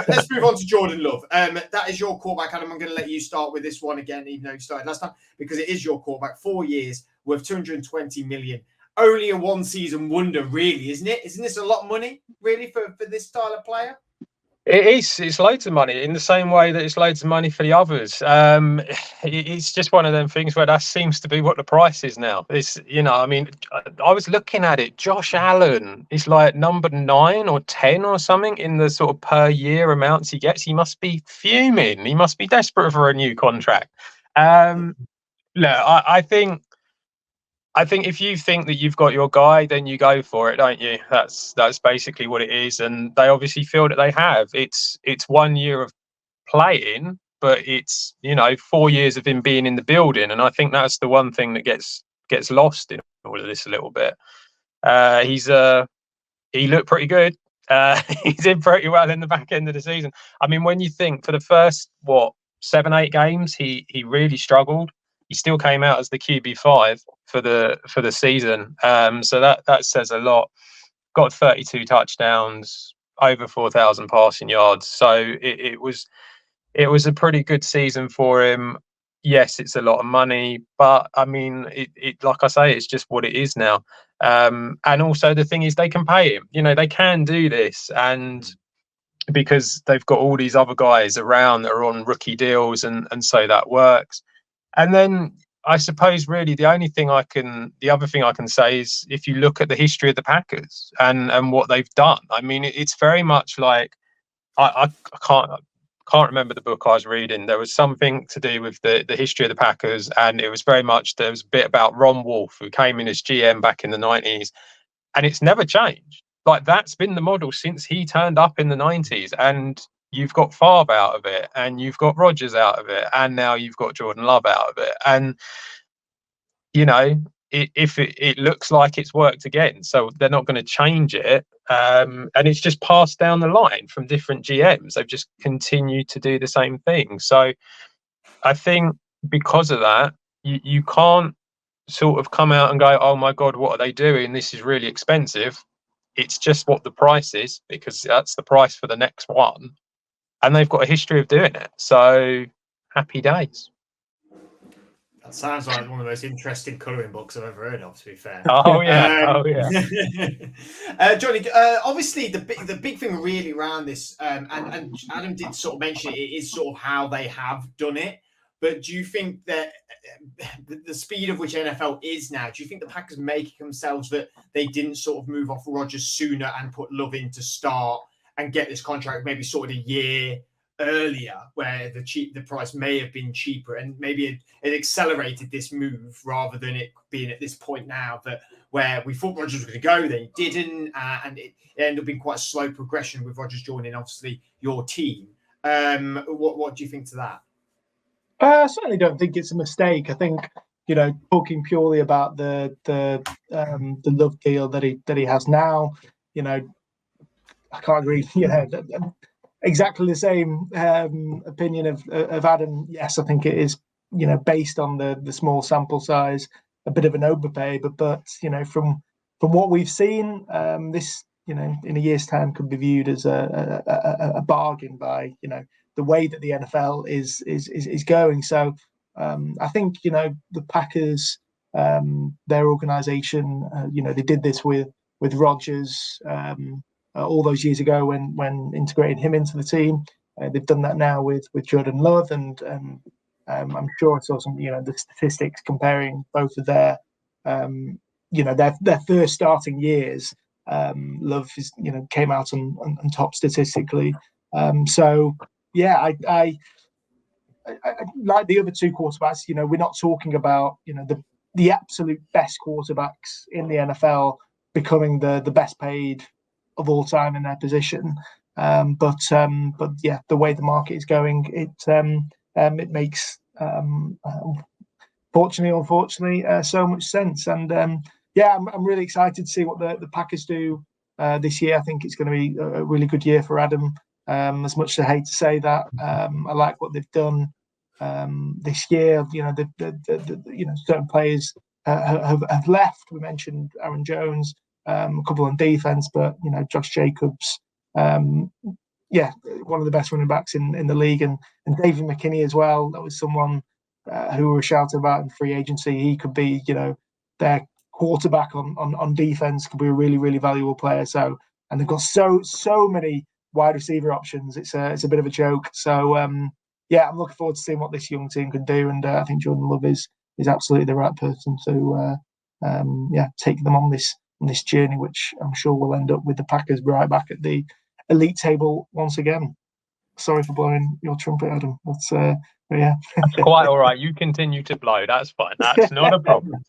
Let's move on to Jordan Love. That is your quarterback, Adam. I'm going to let you start with this one again, even though you started last time, because it is your quarterback. 4 years, worth $220 million. Only a one-season wonder, really, isn't it? Isn't this a lot of money, really, for this style of player? It is. It's loads of money in the same way that it's loads of money for the others. It's just one of them things where that seems to be what the price is now. It's, I mean, I was looking at it. Josh Allen is like number 9 or 10 or something in the sort of per year amounts he gets. He must be fuming. He must be desperate for a new contract. Look, I think if you think that you've got your guy, then you go for it, don't you? That's basically what it is, and they obviously feel that they have. It's 1 year of playing, but it's 4 years of him being in the building, and I think that's the one thing that gets lost in all of this a little bit. He looked pretty good. He did pretty well in the back end of the season. I mean, when you think for the first 7-8 games, he really struggled. He still came out as the QB5 for the season. So that says a lot. Got 32 touchdowns, over 4,000 passing yards. So it was a pretty good season for him. Yes, it's a lot of money, but I mean, it like I say, it's just what it is now. And also the thing is, they can pay him. They can do this, and because they've got all these other guys around that are on rookie deals, and so that works. And then I suppose really the other thing I can say is, if you look at the history of the Packers and what they've done, I mean, it's very much like, I can't remember the book I was reading. There was something to do with the history of the Packers, and it was very much, there was a bit about Ron Wolf, who came in as GM back in the 90s, and it's never changed. Like, that's been the model since he turned up in the 90s, and you've got Favre out of it, and you've got Rodgers out of it, and now you've got Jordan Love out of it. And, it looks like it's worked again, so they're not going to change it. And it's just passed down the line from different GMs. They've just continued to do the same thing. So I think because of that, you can't sort of come out and go, oh my God, what are they doing? This is really expensive. It's just what the price is, because that's the price for the next one. And they've got a history of doing it. So happy days. That sounds like one of the most interesting colouring books I've ever heard of, to be fair. Oh, yeah. Johnny, obviously the big thing really around this, and Adam did sort of mention it, is sort of how they have done it. But do you think that the speed of which NFL is now, do you think the Packers making themselves that they didn't sort of move off Rodgers sooner and put Love in to start and get this contract maybe sort of a year earlier, where the price may have been cheaper, and maybe it accelerated this move rather than it being at this point now that where we thought Rodgers was going to go, then he didn't, and it ended up being quite a slow progression with Rodgers joining, obviously, your team. What do you think to that? I certainly don't think it's a mistake. I think, talking purely about the Love deal that he has now, I can't agree. Exactly the same opinion of Adam. Yes, I think it is, based on the small sample size, a bit of an overpay. But from what we've seen, this in a year's time could be viewed as a bargain by the way that the NFL is going. So I think the Packers, their organization, they did this with Rodgers all those years ago when integrating him into the team. They've done that now with Jordan Love, and I'm sure I saw some the statistics comparing both of their their first starting years. Love is came out on top statistically. So yeah, I like the other two quarterbacks. We're not talking about the absolute best quarterbacks in the NFL becoming the best paid of all time in their position. But yeah, the way the market is going, it makes fortunately or unfortunately so much sense. And yeah, I'm really excited to see what the Packers do this year. I think it's going to be a really good year for Adam. As much as I hate to say that, I like what they've done this year. Certain players have left. We mentioned Aaron Jones, a couple on defense, but Josh Jacobs yeah, one of the best running backs in the league, and David McKinney as well. That was someone who we were shouting about in free agency. He could be, their quarterback on defense, could be a really, really valuable player. So, and they've got so many wide receiver options. It's a bit of a joke. So yeah, I'm looking forward to seeing what this young team can do, and I think Jordan Love is absolutely the right person to take them on this journey, which I'm sure will end up with the Packers right back at the elite table once again. Sorry for blowing your trumpet, Adam. But yeah, That's quite all right. You continue to blow. That's fine. That's not a problem.